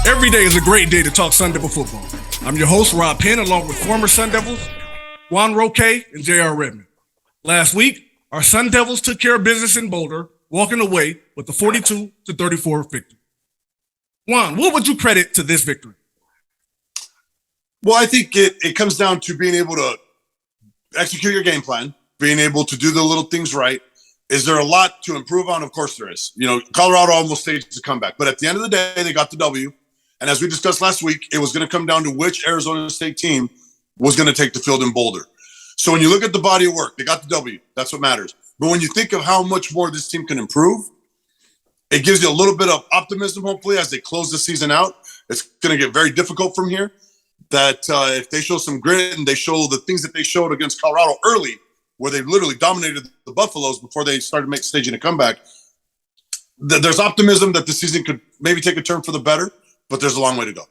Every day is a great day to talk Sun Devil football. I'm your host, Rob Penn, along with former Sun Devils, Juan Roche and J.R. Redmond. Last week, our Sun Devils took care of business in Boulder, walking away with a 42-34 victory. Juan, what would you credit to this victory? Well, I think it comes down to being able to execute your game plan, being able to do the little things right. Is there a lot to improve on? Of course there is. You know, Colorado almost staged a comeback. But at the end of the day, they got the W. And as we discussed last week, it was going to come down to which Arizona State team was going to take the field in Boulder. So when you look at the body of work, they got the W. That's what matters. But when you think of how much more this team can improve, it gives you a little bit of optimism, hopefully, as they close the season out. It's going to get very difficult from here. That if they show some grit and they show the things that they showed against Colorado early, where they literally dominated the Buffaloes before they started staging a comeback, there's optimism that the season could maybe take a turn for the better, but there's a long way to go.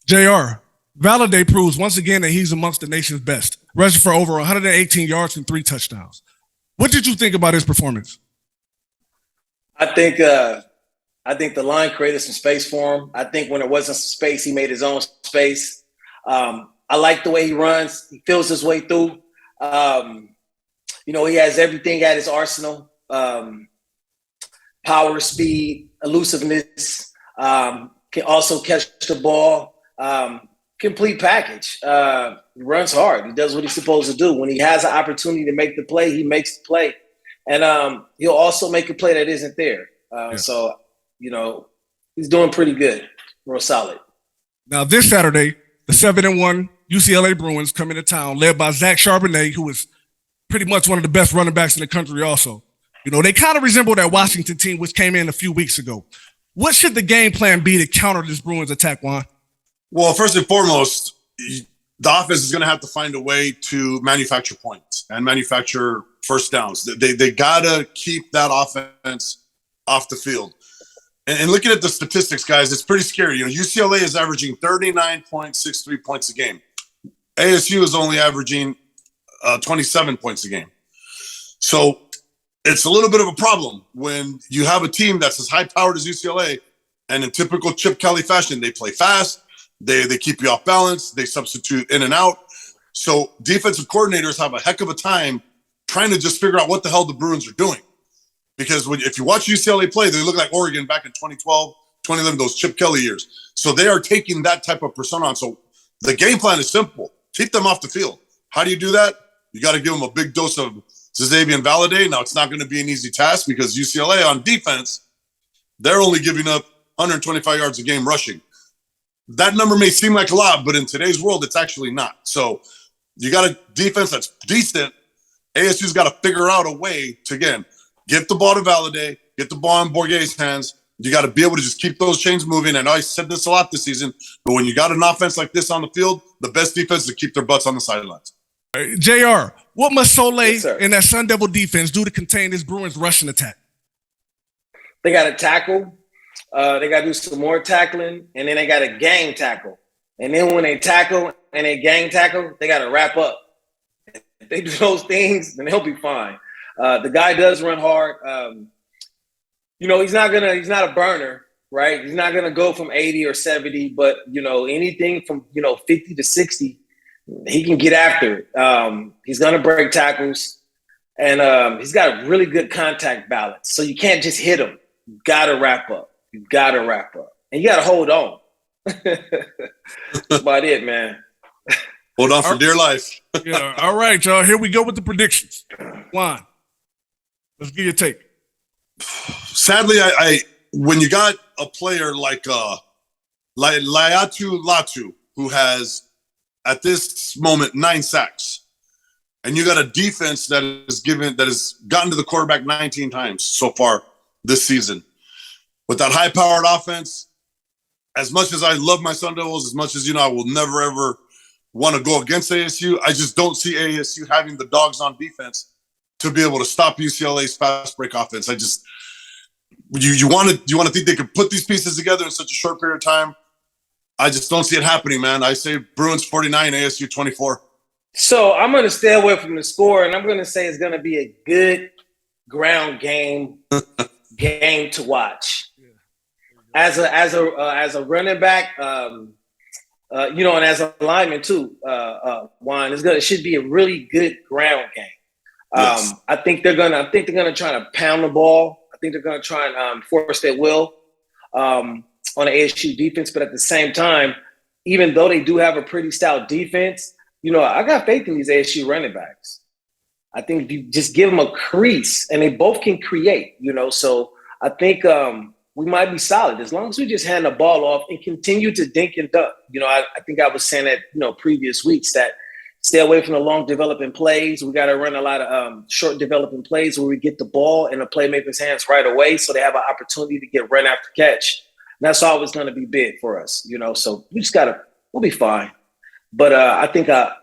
JR, Valladay proves once again that he's amongst the nation's best, rushing for over 118 yards and 3 touchdowns. What did you think about his performance? I think the line created some space for him. I think when there wasn't some space, he made his own space. I like the way he runs. He feels his way through. He has everything at his arsenal. Power, speed, elusiveness, can also catch the ball. Complete package. He runs hard. He does what he's supposed to do. When he has an opportunity to make the play, he makes the play. And he'll also make a play that isn't there. So, he's doing pretty good. Real solid. Now, this Saturday, the 7-1 UCLA Bruins come into town, led by Zach Charbonnet, who is pretty much one of the best running backs in the country also. They kind of resemble that Washington team, which came in a few weeks ago. What should the game plan be to counter this Bruins attack, Juan? Well, first and foremost, the offense is going to have to find a way to manufacture points and manufacture first downs. They got to keep that offense off the field. And looking at the statistics, guys, it's pretty scary. UCLA is averaging 39.63 points a game. ASU is only averaging 27 points a game. So it's a little bit of a problem when you have a team that's as high-powered as UCLA, and in typical Chip Kelly fashion, they play fast, they keep you off balance, they substitute in and out. So defensive coordinators have a heck of a time trying to just figure out what the hell the Bruins are doing. Because if you watch UCLA play, they look like Oregon back in 2012, 2011, those Chip Kelly years. So they are taking that type of persona on. So the game plan is simple. Keep them off the field. How do you do that? You got to give them a big dose of Xavier and Valladay. Now, it's not going to be an easy task because UCLA on defense, they're only giving up 125 yards a game rushing. That number may seem like a lot, but in today's world, it's actually not. So you got a defense that's decent. ASU's got to figure out a way to, again, get the ball to Valladay, get the ball in Bourguet's hands. You got to be able to just keep those chains moving. I know I said this a lot this season, but when you got an offense like this on the field, the best defense is to keep their butts on the sidelines. JR, what must Soleil and that Sun Devil defense do to contain this Bruins rushing attack? They got to tackle. They got to do some more tackling, and then they got to gang tackle. And then when they tackle and they gang tackle, they got to wrap up. If they do those things, then they'll be fine. The guy does run hard. He's not a burner, right? He's not gonna go from 80 or 70, but anything from 50 to 60, he can get after it. He's gonna break tackles, and he's got a really good contact balance. So you can't just hit him. You gotta wrap up. And you gotta hold on. That's about it, man. Hold on for dear life. Yeah. All right, y'all. Here we go with the predictions. Juan, let's get your take. Sadly, I when you got a player like Laiatu Latu, who has at this moment 9 sacks, and you got a defense that has gotten to the quarterback 19 times so far this season, with that high-powered offense, as much as I love my Sun Devils, as much as I will never ever want to go against ASU, I just don't see ASU having the dogs on defense to be able to stop UCLA's fast break offense. You want to think they could put these pieces together in such a short period of time? I just don't see it happening, man. I say Bruins 49, ASU 24. So I'm going to stay away from the score, and I'm going to say it's going to be a good ground game to watch. As a running back, and as a lineman too, Juan, it should be a really good ground game. Yes. I think they're gonna try to pound the ball. I think they're gonna try and force their will on the ASU defense. But at the same time, even though they do have a pretty stout defense, I got faith in these ASU running backs. I think if you just give them a crease and they both can create, So I think we might be solid as long as we just hand the ball off and continue to dink and duck. I think I was saying that previous weeks that. Stay away from the long developing plays. We got to run a lot of short developing plays where we get the ball in the playmaker's hands right away so they have an opportunity to get run after catch. And that's always going to be big for us, So we just we'll be fine. But I think a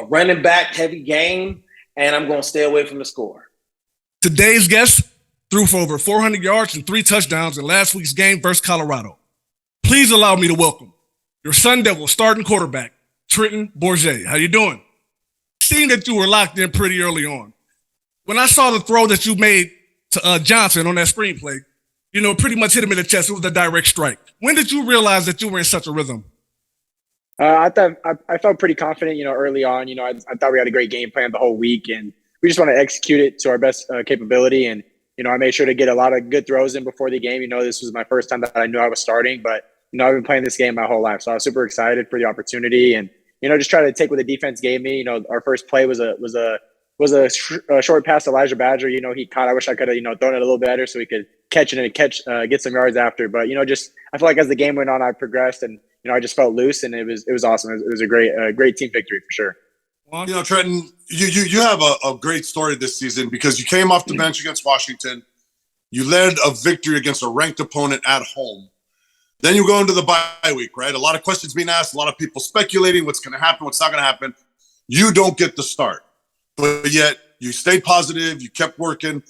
running back heavy game, and I'm going to stay away from the score. Today's guest threw for over 400 yards and 3 touchdowns in last week's game versus Colorado. Please allow me to welcome your Sun Devils starting quarterback, Trenton Bourguet. How you doing? Seeing that you were locked in pretty early on. When I saw the throw that you made to Johnson on that screenplay, pretty much hit him in the chest. It was a direct strike. When did you realize that you were in such a rhythm? I felt pretty confident, early on. I thought we had a great game plan the whole week, and we just want to execute it to our best capability. And, I made sure to get a lot of good throws in before the game. This was my first time that I knew I was starting, but, I've been playing this game my whole life. So I was super excited for the opportunity and, just try to take what the defense gave me. Our first play was a short pass to Elijah Badger. He caught. I wish I could have, thrown it a little better so he could catch it and get some yards after. But I feel like as the game went on, I progressed and I just felt loose and it was awesome. It was a great team victory for sure. Trenton, you have a great story this season because you came off the bench against Washington. You led a victory against a ranked opponent at home. Then you go into the bye week, right? A lot of questions being asked, a lot of people speculating what's going to happen, what's not going to happen. You don't get the start, but yet you stayed positive. You kept working.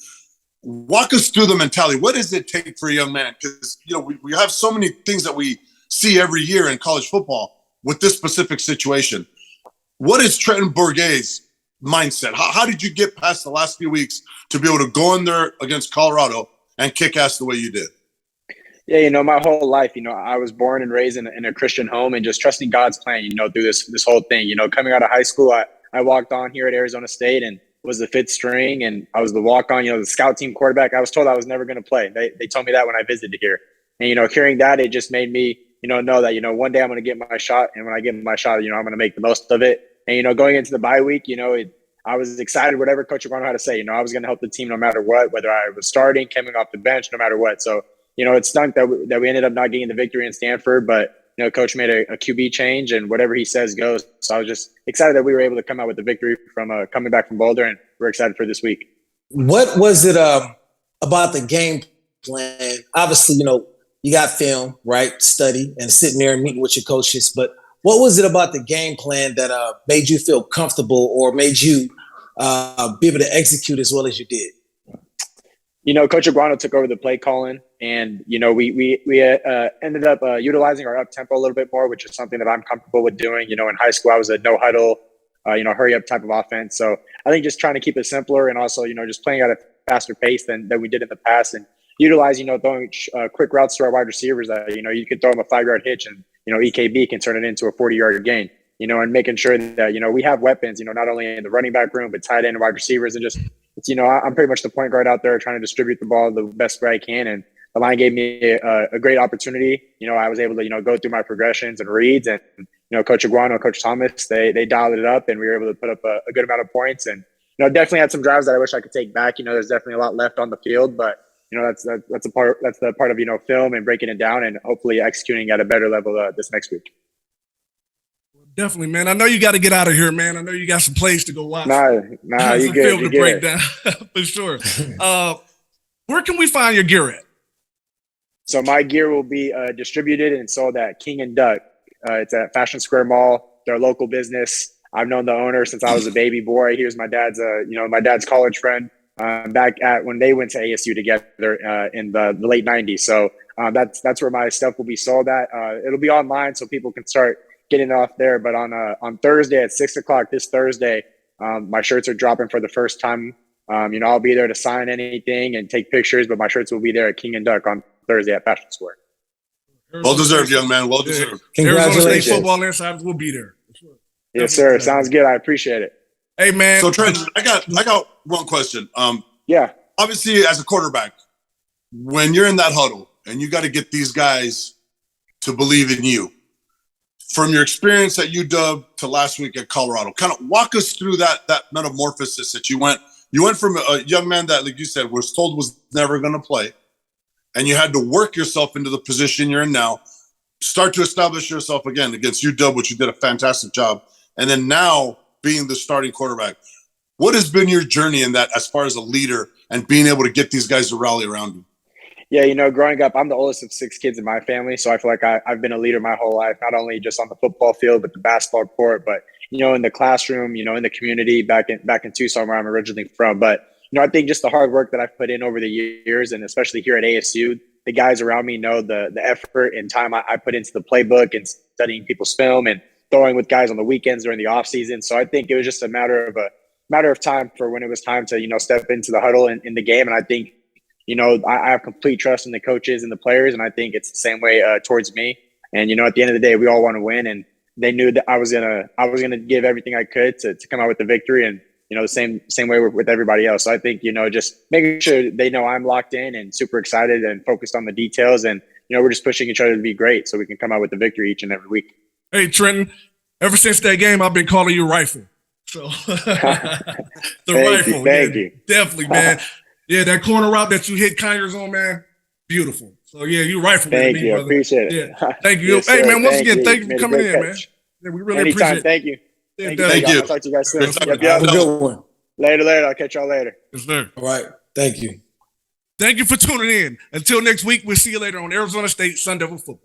Walk us through the mentality. What does it take for a young man? Because, we have so many things that we see every year in college football with this specific situation. What is Trenton Bourguet's mindset? How did you get past the last few weeks to be able to go in there against Colorado and kick ass the way you did? Yeah, my whole life, I was born and raised in a Christian home and just trusting God's plan, through this whole thing. Coming out of high school, I walked on here at Arizona State and was the 5th string, and I was the walk-on, the scout team quarterback. I was told I was never going to play. They told me that when I visited here. And, hearing that, it just made me, know that, one day I'm going to get my shot. And when I get my shot, I'm going to make the most of it. And, going into the bye week, I was excited, whatever Coach Aguano had to say. I was going to help the team no matter what, whether I was starting, coming off the bench, no matter what. So, it stunk that we ended up not getting the victory in Stanford, but, Coach made a QB change and whatever he says goes. So I was just excited that we were able to come out with the victory from coming back from Boulder, and we're excited for this week. What was it about the game plan? Obviously, you got film, right? Study and sitting there and meeting with your coaches. But what was it about the game plan that made you feel comfortable or made you be able to execute as well as you did? Coach Aguano took over the play calling, and we ended up utilizing our up tempo a little bit more, which is something that I'm comfortable with doing. In high school I was a no huddle, hurry up type of offense. So I think just trying to keep it simpler and also just playing at a faster pace than we did in the past, and utilize throwing quick routes to our wide receivers that you could throw them a 5-yard hitch and EKB can turn it into a 40-yard gain. And making sure that we have weapons, not only in the running back room but tight end and wide receivers, and just. I'm pretty much the point guard out there trying to distribute the ball the best way I can. And the line gave me a great opportunity. I was able to, go through my progressions and reads, and, Coach Aguano, Coach Thomas, they dialed it up and we were able to put up a good amount of points. And, definitely had some drives that I wish I could take back. There's definitely a lot left on the field, but, that's the part of, film and breaking it down and hopefully executing at a better level this next week. Definitely, man. I know you got to get out of here, man. I know you got some plays to go watch. Nah, you good. Film to break down for sure. Where can we find your gear at? So my gear will be distributed and sold at King and Duck. It's at Fashion Square Mall. They're a local business. I've known the owner since I was a baby boy. He was my dad's college friend back at when they went to ASU together in the late '90s. So that's where my stuff will be sold at. It'll be online so people can start getting it off there. But on Thursday at 6:00 this Thursday, my shirts are dropping for the first time I'll be there to sign anything and take pictures, but my shirts will be there at King and Duck on Thursday at Fashion Square. Well deserved, young man. Well deserved. Arizona State Congratulations. football insiders will be there. Yes, sir. Sounds good. I appreciate it. Hey, man. So Trent, I got one question. Yeah. Obviously, as a quarterback, when you're in that huddle and you got to get these guys to believe in you, from your experience at UW to last week at Colorado, kind of walk us through that metamorphosis that you went. You went from a young man that, like you said, was told was never going to play, and you had to work yourself into the position you're in now, start to establish yourself again against UW, which you did a fantastic job, and then now being the starting quarterback. What has been your journey in that as far as a leader and being able to get these guys to rally around you? Yeah, growing up, I'm the oldest of 6 kids in my family, so I feel like I've been a leader my whole life, not only just on the football field, but the basketball court, but, in the classroom, in the community back in Tucson, where I'm originally from. But, I think just the hard work that I've put in over the years, and especially here at ASU, the guys around me know the effort and time I put into the playbook and studying people's film and throwing with guys on the weekends during the off season. So I think it was just a matter of time for when it was time to, step into the huddle in the game. And I think, I have complete trust in the coaches and the players, and I think it's the same way towards me. And at the end of the day, we all want to win, and they knew that I was gonna give everything I could to come out with the victory, and the same way with everybody else. So I think just making sure they know I'm locked in and super excited and focused on the details, and we're just pushing each other to be great so we can come out with the victory each and every week. Hey, Trenton, ever since that game, I've been calling you Rifle. So Rifle, thank you, definitely, man. Yeah, that corner route that you hit Conyers on, man, beautiful. So yeah, you Rifle. Thank me, you, brother. Appreciate it. Yeah, thank you. Yes, hey, sir. man, once again, thank you for Made a coming great in, catch. man. Yeah, we really Anytime. appreciate it. Thank you. Yeah, Thank you. I'll talk to you guys soon. Yep. Have a good one. Later. I'll catch y'all later. Yes, sir. All right. Thank you. Thank you for tuning in. Until next week, we'll see you later on Arizona State Sun Devil Football.